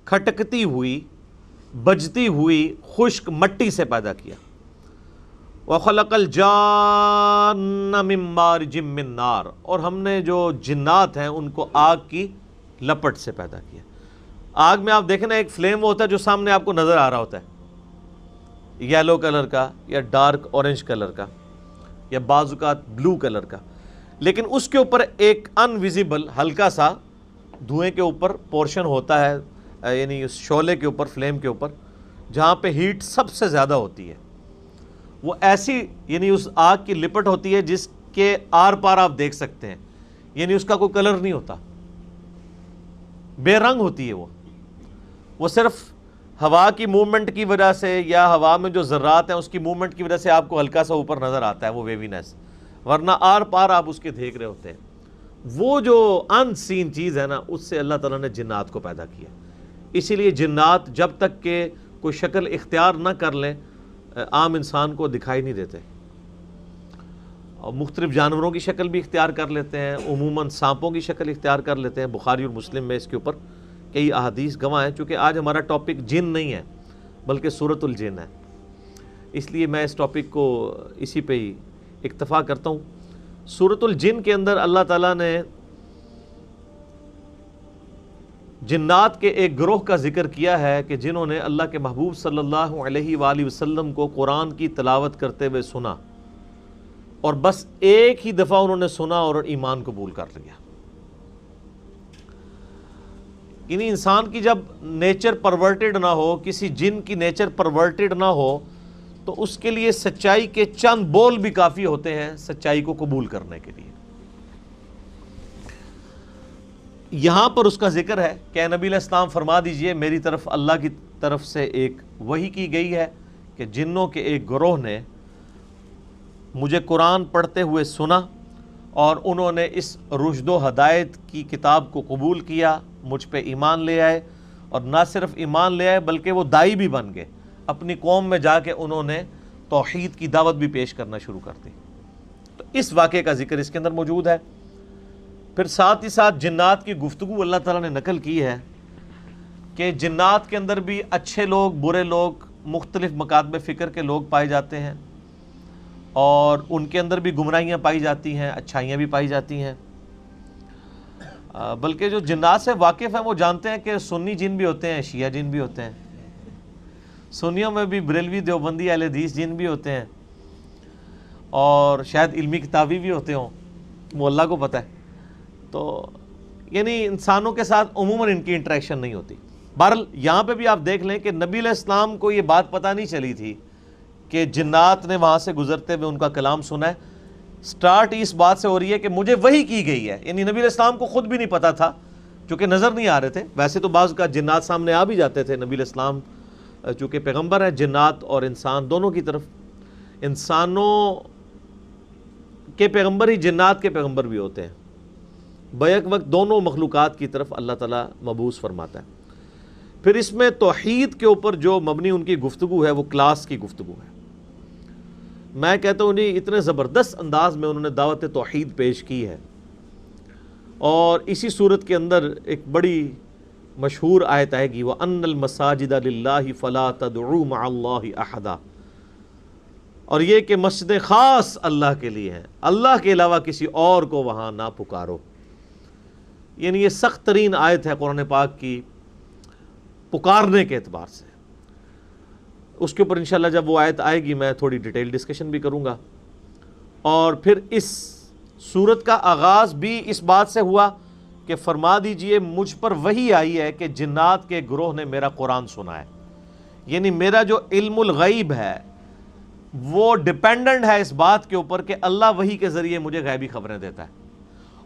کھٹکتی ہوئی بجتی ہوئی خشک مٹی سے پیدا کیا۔ وَخَلَقَ الْجَانَّ مِن مَارِجٍ مِّن نَار، اور ہم نے جو جنات ہیں ان کو آگ کی لپٹ سے پیدا کیا۔ آگ میں آپ دیکھیں نا ایک فلیم ہوتا ہے جو سامنے آپ کو نظر آ رہا ہوتا ہے، یلو کلر کا یا ڈارک اورنج کلر کا یا بعض اوقات بلو کلر کا، لیکن اس کے اوپر ایک انویزیبل ہلکا سا دھوئیں کے اوپر پورشن ہوتا ہے، یعنی اس شعلے کے اوپر، فلیم کے اوپر، جہاں پہ ہیٹ سب سے زیادہ ہوتی ہے۔ وہ ایسی یعنی اس آگ کی لپٹ ہوتی ہے جس کے آر پار آپ دیکھ سکتے ہیں، یعنی اس کا کوئی کلر نہیں ہوتا، بے رنگ ہوتی ہے۔ وہ صرف ہوا کی موومنٹ کی وجہ سے یا ہوا میں جو ذرات ہیں اس کی موومنٹ کی وجہ سے آپ کو ہلکا سا اوپر نظر آتا ہے وہ ویوینس، ورنہ آر پار آپ اس کے دیکھ رہے ہوتے ہیں۔ وہ جو ان سین چیز ہے نا، اس سے اللہ تعالیٰ نے جنات کو پیدا کیا۔ اسی لیے جنات جب تک کہ کوئی شکل اختیار نہ کر لیں عام انسان کو دکھائی نہیں دیتے، اور مختلف جانوروں کی شکل بھی اختیار کر لیتے ہیں، عموماً سانپوں کی شکل اختیار کر لیتے ہیں۔ بخاری اور مسلم میں اس کے اوپر کئی احادیث گواہ ہیں۔ چونکہ آج ہمارا ٹاپک جن نہیں ہے بلکہ سورۃ الجن ہے، اس لیے میں اس ٹاپک کو اسی پہ ہی اکتفا کرتا ہوں۔ سورۃ الجن کے اندر اللہ تعالیٰ نے جنات کے ایک گروہ کا ذکر کیا ہے کہ جنہوں نے اللہ کے محبوب صلی اللہ علیہ وآلہ وسلم کو قرآن کی تلاوت کرتے ہوئے سنا، اور بس ایک ہی دفعہ انہوں نے سنا اور ایمان قبول کر لیا۔ یعنی انسان کی جب نیچر پرورٹڈ نہ ہو، کسی جن کی نیچر پرورٹڈ نہ ہو، تو اس کے لیے سچائی کے چند بول بھی کافی ہوتے ہیں سچائی کو قبول کرنے کے لیے۔ یہاں پر اس کا ذکر ہے کہ اے نبی علیہ السلام فرما دیجئے میری طرف اللہ کی طرف سے ایک وحی کی گئی ہے کہ جنوں کے ایک گروہ نے مجھے قرآن پڑھتے ہوئے سنا اور انہوں نے اس رشد و ہدایت کی کتاب کو قبول کیا، مجھ پہ ایمان لے آئے، اور نہ صرف ایمان لے آئے بلکہ وہ دائی بھی بن گئے۔ اپنی قوم میں جا کے انہوں نے توحید کی دعوت بھی پیش کرنا شروع کر دی۔ تو اس واقعے کا ذکر اس کے اندر موجود ہے۔ پھر ساتھ ہی ساتھ جنات کی گفتگو اللہ تعالیٰ نے نقل کی ہے کہ جنات کے اندر بھی اچھے لوگ، برے لوگ، مختلف مکاتب فکر کے لوگ پائے جاتے ہیں، اور ان کے اندر بھی گمراہیاں پائی جاتی ہیں، اچھائیاں بھی پائی جاتی ہیں۔ بلکہ جو جنات سے واقف ہیں وہ جانتے ہیں کہ سنی جن بھی ہوتے ہیں، شیعہ جن بھی ہوتے ہیں، سنیوں میں بھی بریلوی دیوبندی اہل حدیث جن بھی ہوتے ہیں، اور شاید علمی کتابی بھی ہوتے ہوں، وہ اللہ کو پتہ ہے۔ تو یعنی انسانوں کے ساتھ عموماً ان کی انٹریکشن نہیں ہوتی۔ بہرحال یہاں پہ بھی آپ دیکھ لیں کہ نبی علیہ السلام کو یہ بات پتہ نہیں چلی تھی کہ جنات نے وہاں سے گزرتے ہوئے ان کا کلام سنا ہے۔ سٹارٹ اس بات سے ہو رہی ہے کہ مجھے وحی کی گئی ہے، یعنی نبی علیہ السلام کو خود بھی نہیں پتہ تھا چونکہ نظر نہیں آ رہے تھے۔ ویسے تو بعض کا جنات سامنے آ بھی جاتے تھے، نبی علیہ السلام چونکہ پیغمبر ہیں، جنات اور انسان دونوں کی طرف، انسانوں کے پیغمبر ہی جنات کے پیغمبر بھی ہوتے ہیں، بیک وقت دونوں مخلوقات کی طرف اللہ تعالیٰ مبعوث فرماتا ہے۔ پھر اس میں توحید کے اوپر جو مبنی ان کی گفتگو ہے وہ کلاس کی گفتگو ہے۔ میں کہتا ہوں نہیں، اتنے زبردست انداز میں انہوں نے دعوت توحید پیش کی ہے، اور اسی صورت کے اندر ایک بڑی مشہور آیت آئے گی وَأَنَّ الْمَسَاجِدَ لِلَّهِ فَلَا تَدْعُوا مَعَ اللَّهِ أَحَدًا، اور یہ کہ مسجدیں خاص اللہ کے لیے ہیں، اللہ کے علاوہ کسی اور کو وہاں نہ پکارو۔ یعنی یہ سخت ترین آیت ہے قرآن پاک کی پکارنے کے اعتبار سے۔ اس کے اوپر انشاءاللہ جب وہ آیت آئے گی میں تھوڑی ڈیٹیل ڈسکشن بھی کروں گا۔ اور پھر اس سورت کا آغاز بھی اس بات سے ہوا کہ فرما دیجئے مجھ پر وحی آئی ہے کہ جنات کے گروہ نے میرا قرآن سنا ہے۔ یعنی میرا جو علم الغیب ہے وہ ڈیپینڈنٹ ہے اس بات کے اوپر کہ اللہ وحی کے ذریعے مجھے غیبی خبریں دیتا ہے،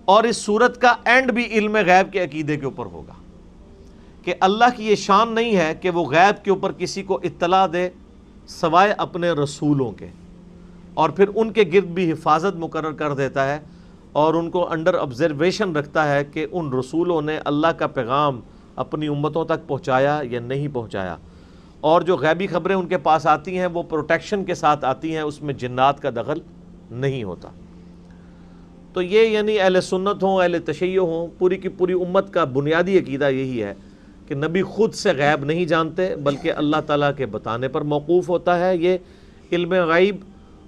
اور اس سورت کا اینڈ بھی علم غیب کے عقیدے کے اوپر ہوگا کہ اللہ کی یہ شان نہیں ہے کہ وہ غیب کے اوپر کسی کو اطلاع دے سوائے اپنے رسولوں کے، اور پھر ان کے گرد بھی حفاظت مقرر کر دیتا ہے اور ان کو انڈر آبزرویشن رکھتا ہے کہ ان رسولوں نے اللہ کا پیغام اپنی امتوں تک پہنچایا یا نہیں پہنچایا، اور جو غیبی خبریں ان کے پاس آتی ہیں وہ پروٹیکشن کے ساتھ آتی ہیں، اس میں جنات کا دخل نہیں ہوتا۔ تو یہ یعنی اہل سنت ہوں، اہل تشیع ہوں، پوری کی پوری امت کا بنیادی عقیدہ یہی ہے کہ نبی خود سے غیب نہیں جانتے بلکہ اللہ تعالیٰ کے بتانے پر موقوف ہوتا ہے یہ علم غیب،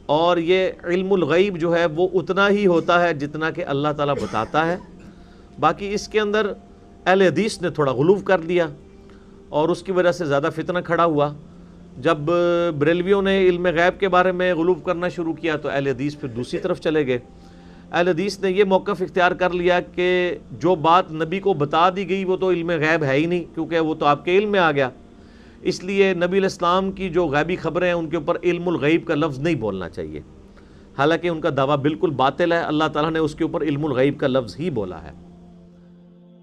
اور یہ علم الغیب جو ہے وہ اتنا ہی ہوتا ہے جتنا کہ اللہ تعالیٰ بتاتا ہے۔ باقی اس کے اندر اہل حدیث نے تھوڑا غلو کر لیا اور اس کی وجہ سے زیادہ فتنہ کھڑا ہوا۔ جب بریلویوں نے علم غیب کے بارے میں غلو کرنا شروع کیا تو اہل حدیث پھر دوسری طرف چلے گئے۔ اہل حدیث نے یہ موقف اختیار کر لیا کہ جو بات نبی کو بتا دی گئی وہ تو علم غیب ہے ہی نہیں، کیونکہ وہ تو آپ کے علم میں آ گیا، اس لیے نبی علیہ السلام کی جو غیبی خبریں ہیں ان کے اوپر علم الغیب کا لفظ نہیں بولنا چاہیے، حالانکہ ان کا دعویٰ بالکل باطل ہے، اللہ تعالیٰ نے اس کے اوپر علم الغیب کا لفظ ہی بولا ہے۔